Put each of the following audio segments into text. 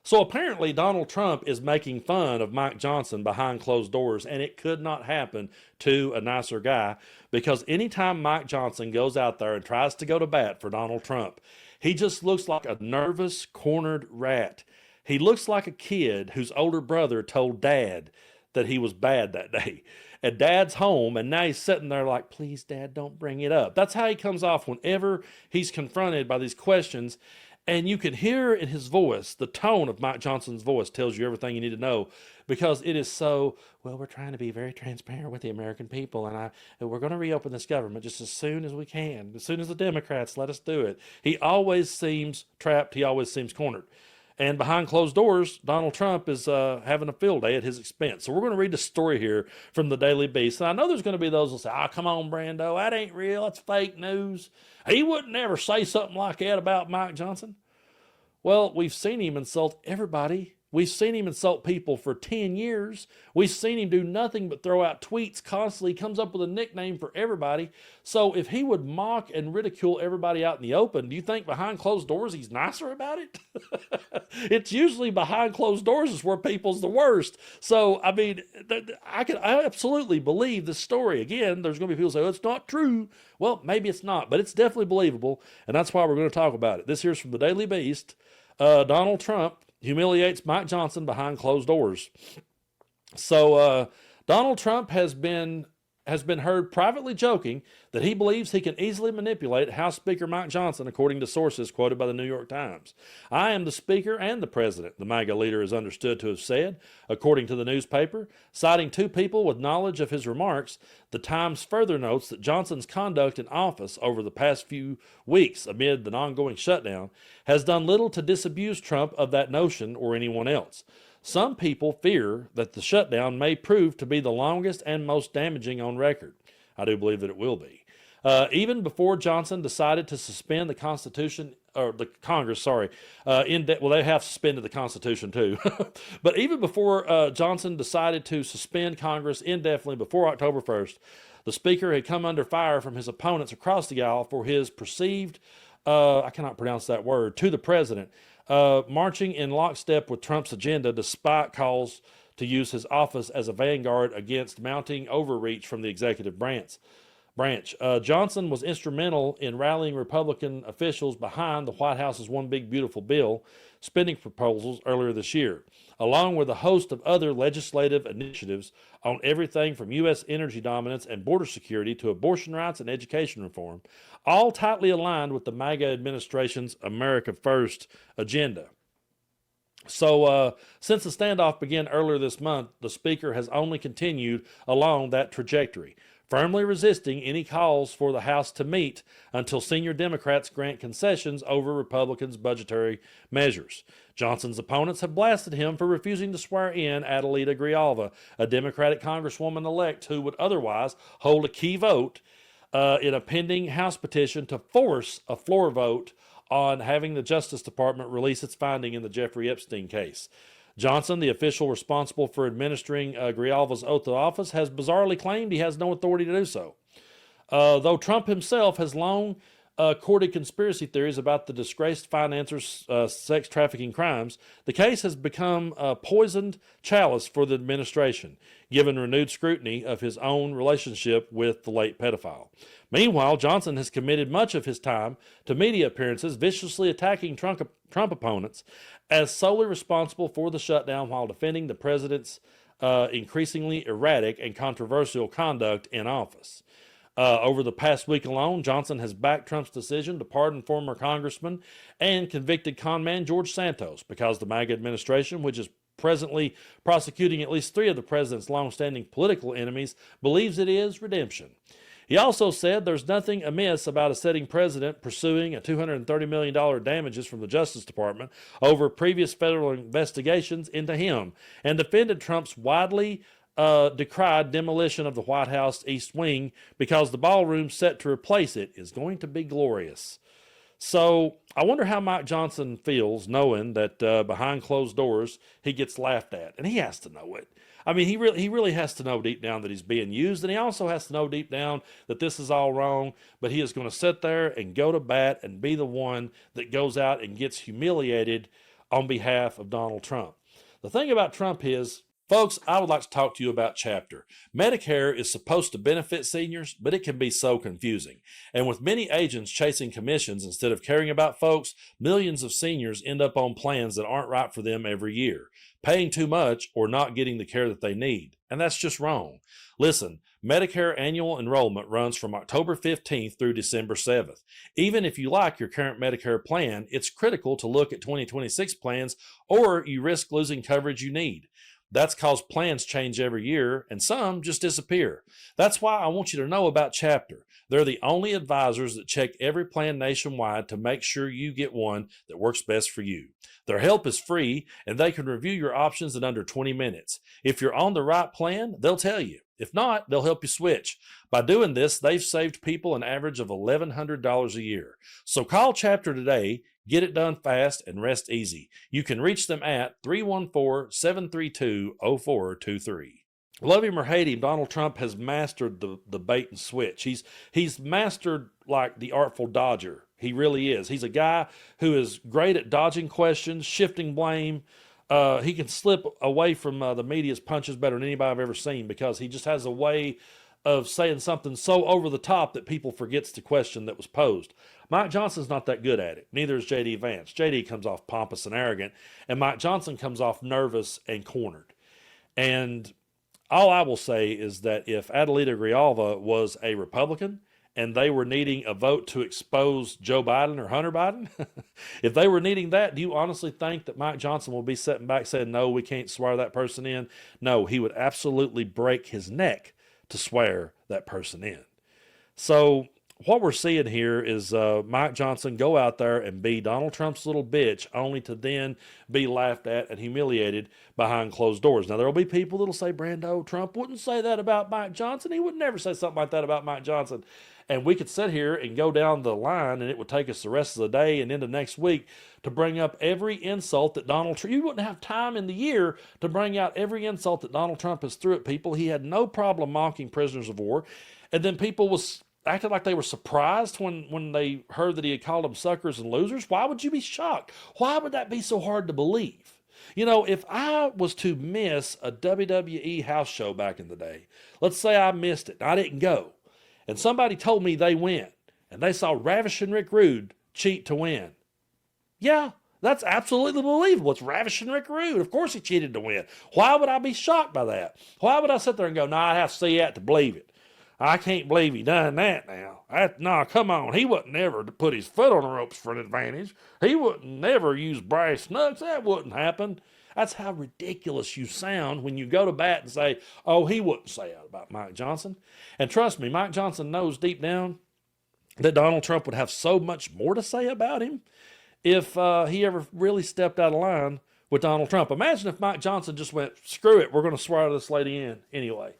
So apparently, Donald Trump is making fun of Mike Johnson behind closed doors, and it could not happen to a nicer guy because anytime Mike Johnson goes out there and tries to go to bat for Donald Trump, he just looks like a nervous, cornered rat. He looks like a kid whose older brother told dad that he was bad that day. And dad's home, and now he's sitting there like, please, dad, don't bring it up. That's how he comes off whenever he's confronted by these questions. And you can hear in his voice, the tone of Mike Johnson's voice tells you everything you need to know because it is so, well, we're trying to be very transparent with the American people. And we're going to reopen this government just as soon as we can, as soon as the Democrats let us do it. He always seems trapped. He always seems cornered. And behind closed doors, Donald Trump is having a field day at his expense. So we're going to read the story here from the Daily Beast. And I know there's going to be those who say, oh, come on, Brando, that ain't real. That's fake news. He wouldn't ever say something like that about Mike Johnson. Well, we've seen him insult everybody. We've seen him insult people for 10 years. We've seen him do nothing but throw out tweets constantly. He comes up with a nickname for everybody. So if he would mock and ridicule everybody out in the open, do you think behind closed doors he's nicer about it? It's usually behind closed doors is where people's the worst. So, I mean, I absolutely believe this story. Again, there's going to be people say, oh, it's not true. Well, maybe it's not, but it's definitely believable. And that's why we're going to talk about it. This here's from the Daily Beast. Donald Trump humiliates Mike Johnson behind closed doors. So Donald Trump has been heard privately joking that he believes he can easily manipulate House Speaker Mike Johnson, according to sources quoted by the New York Times. I am the Speaker and the President, the MAGA leader is understood to have said, according to the newspaper. Citing two people with knowledge of his remarks, the Times further notes that Johnson's conduct in office over the past few weeks amid the ongoing shutdown has done little to disabuse Trump of that notion or anyone else. Some people fear that the shutdown may prove to be the longest and most damaging on record. I do believe that it will be. Even before Johnson decided to suspend the Constitution, or the Congress, sorry, well, they have suspended the Constitution too. But even before Johnson decided to suspend Congress indefinitely before October 1st, the Speaker had come under fire from his opponents across the aisle for his perceived, I cannot pronounce that word, to the President, marching in lockstep with Trump's agenda despite calls to use his office as a vanguard against mounting overreach from the executive branch. Johnson was instrumental in rallying Republican officials behind the White House's One Big Beautiful Bill spending proposals earlier this year, along with a host of other legislative initiatives on everything from U.S. energy dominance and border security to abortion rights and education reform, all tightly aligned with the MAGA administration's America First agenda. So since the standoff began earlier this month, the Speaker has only continued along that trajectory, firmly resisting any calls for the House to meet until senior Democrats grant concessions over Republicans' budgetary measures. Johnson's opponents have blasted him for refusing to swear in Adelita Grijalva, a Democratic congresswoman-elect who would otherwise hold a key vote in a pending House petition to force a floor vote on having the Justice Department release its finding in the Jeffrey Epstein case. Johnson, the official responsible for administering Grijalva's oath of office, has bizarrely claimed he has no authority to do so. Though Trump himself has long courted conspiracy theories about the disgraced financer's sex trafficking crimes, the case has become a poisoned chalice for the administration, given renewed scrutiny of his own relationship with the late pedophile. Meanwhile, Johnson has committed much of his time to media appearances, viciously attacking Trump opponents as solely responsible for the shutdown while defending the president's increasingly erratic and controversial conduct in office. Over the past week alone, Johnson has backed Trump's decision to pardon former congressman and convicted conman George Santos because the MAGA administration, which is presently prosecuting at least 3 of the president's longstanding political enemies, believes it is redemption. He also said there's nothing amiss about a sitting president pursuing a $230 million damages from the Justice Department over previous federal investigations into him, and defended Trump's widely decried demolition of the White House East Wing because the ballroom set to replace it is going to be glorious. So I wonder how Mike Johnson feels knowing that behind closed doors he gets laughed at, and he has to know it. I mean, he really has to know deep down that he's being used, and he also has to know deep down that this is all wrong, but he is going to sit there and go to bat and be the one that goes out and gets humiliated on behalf of Donald Trump. The thing about Trump is, folks, I would like to talk to you about Chapter. Medicare is supposed to benefit seniors, but it can be so confusing. And with many agents chasing commissions instead of caring about folks, millions of seniors end up on plans that aren't right for them every year, paying too much or not getting the care that they need. And that's just wrong. Listen, Medicare annual enrollment runs from October 15th through December 7th. Even if you like your current Medicare plan, it's critical to look at 2026 plans or you risk losing coverage you need. That's because plans change every year and some just disappear. That's why I want you to know about Chapter. They're the only advisors that check every plan nationwide to make sure you get one that works best for you. Their help is free and they can review your options in under 20 minutes. If you're on the right plan, they'll tell you. If not, they'll help you switch. By doing this, they've saved people an average of $1,100 a year. So call Chapter today, get it done fast, and rest easy. You can reach them at 314-732-0423. Love him or hate him, Donald Trump has mastered the bait and switch. He's mastered like the Artful Dodger. He really is. He's a guy who is great at dodging questions, shifting blame. He can slip away from the media's punches better than anybody I've ever seen because he just has a way of saying something so over the top that people forgets the question that was posed. Mike Johnson's not that good at it. Neither is J.D. Vance. J.D. comes off pompous and arrogant, and Mike Johnson comes off nervous and cornered. And all I will say is that if Adelita Grijalva was a Republican and they were needing a vote to expose Joe Biden or Hunter Biden, if they were needing that, do you honestly think that Mike Johnson will be sitting back saying, no, we can't swear that person in? No, he would absolutely break his neck to swear that person in. So what we're seeing here is Mike Johnson go out there and be Donald Trump's little bitch, only to then be laughed at and humiliated behind closed doors. Now, there will be people that will say, Brando, Trump wouldn't say that about Mike Johnson. He would never say something like that about Mike Johnson. And we could sit here and go down the line, and it would take us the rest of the day and into next week to bring up every insult that Donald Trump, you wouldn't have time in the year to bring out every insult that Donald Trump has threw at people. He had no problem mocking prisoners of war. And then people was acted like they were surprised when they heard that he had called them suckers and losers. Why would you be shocked? Why would that be so hard to believe? You know, if I was to miss a WWE house show back in the day, let's say I missed it, I didn't go, and somebody told me they went, and they saw Ravishing Rick Rude cheat to win. Yeah, that's absolutely believable. It's Ravishing Rick Rude. Of course he cheated to win. Why would I be shocked by that? Why would I sit there and go, no, I have to see that to believe it? I can't believe he done that now. No, come on. He wouldn't never put his foot on the ropes for an advantage. He wouldn't never use brass knucks. That wouldn't happen. That's how ridiculous you sound when you go to bat and say, oh, he wouldn't say that about Mike Johnson. And trust me, Mike Johnson knows deep down that Donald Trump would have so much more to say about him if he ever really stepped out of line with Donald Trump. Imagine if Mike Johnson just went, screw it, we're going to swear this lady in anyway.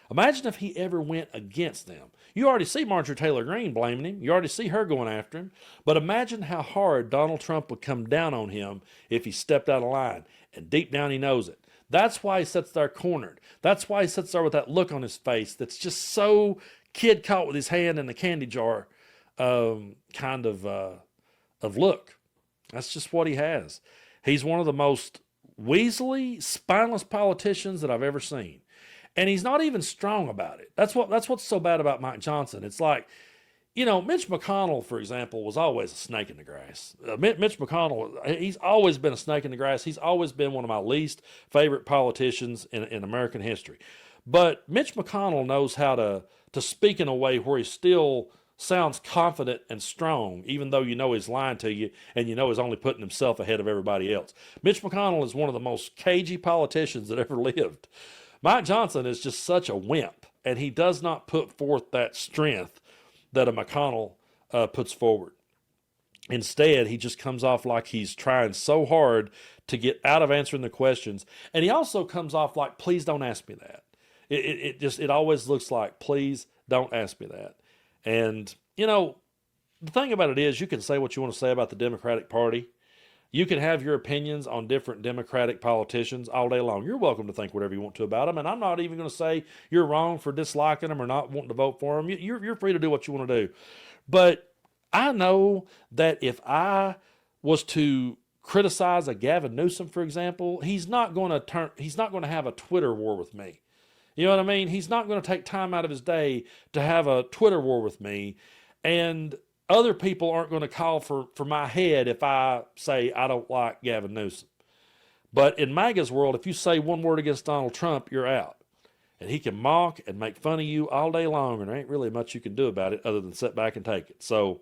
Imagine if he ever went against them. You already see Marjorie Taylor Greene blaming him. You already see her going after him. But imagine how hard Donald Trump would come down on him if he stepped out of line. And deep down he knows it. That's why he sits there cornered. That's why he sits there with that look on his face that's just so kid caught with his hand in the candy jar kind of look. That's just what he has. He's one of the most weaselly, spineless politicians that I've ever seen. And he's not even strong about it. That's what's so bad about Mike Johnson. It's like, you know, Mitch McConnell, for example, was always a snake in the grass. Mitch McConnell, he's always been a snake in the grass. He's always been one of my least favorite politicians in American history. But Mitch McConnell knows how to speak in a way where he still sounds confident and strong, even though you know he's lying to you and you know he's only putting himself ahead of everybody else. Mitch McConnell is one of the most cagey politicians that ever lived. Mike Johnson is just such a wimp, and he does not put forth that strength that a McConnell puts forward. Instead, he just comes off like he's trying so hard to get out of answering the questions, and he also comes off like, please don't ask me that. It always looks like, please don't ask me that. And, you know, the thing about it is you can say what you want to say about the Democratic Party. You can have your opinions on different Democratic politicians all day long. You're welcome to think whatever you want to about them, and I'm not even going to say you're wrong for disliking them or not wanting to vote for them. You're free to do what you want to do. But I know that if I was to criticize a Gavin Newsom, for example, he's not going to have a Twitter war with me. You know what I mean? He's not going to take time out of his day to have a Twitter war with me. And other people aren't going to call for my head if I say I don't like Gavin Newsom. But in MAGA's world, if you say one word against Donald Trump, you're out. And he can mock and make fun of you all day long, and there ain't really much you can do about it other than sit back and take it. So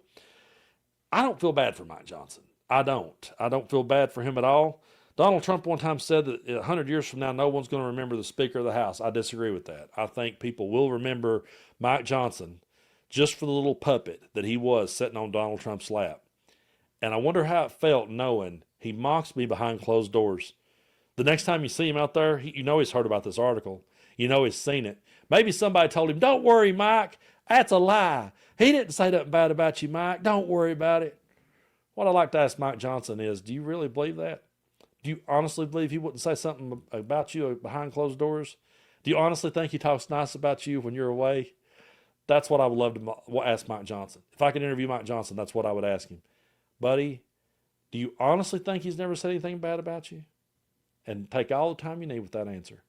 I don't feel bad for Mike Johnson. I don't feel bad for him at all. Donald Trump one time said that 100 years from now, no one's going to remember the Speaker of the House. I disagree with that. I think people will remember Mike Johnson just for the little puppet that he was sitting on Donald Trump's lap. And I wonder how it felt knowing he mocks me behind closed doors. The next time you see him out there, you know he's heard about this article. You know he's seen it. Maybe somebody told him, don't worry, Mike. That's a lie. He didn't say nothing bad about you, Mike. Don't worry about it. What I'd like to ask Mike Johnson is, do you really believe that? Do you honestly believe he wouldn't say something about you behind closed doors? Do you honestly think he talks nice about you when you're away? That's what I would love to ask Mike Johnson. If I could interview Mike Johnson, that's what I would ask him. Buddy, do you honestly think he's never said anything bad about you? And take all the time you need with that answer.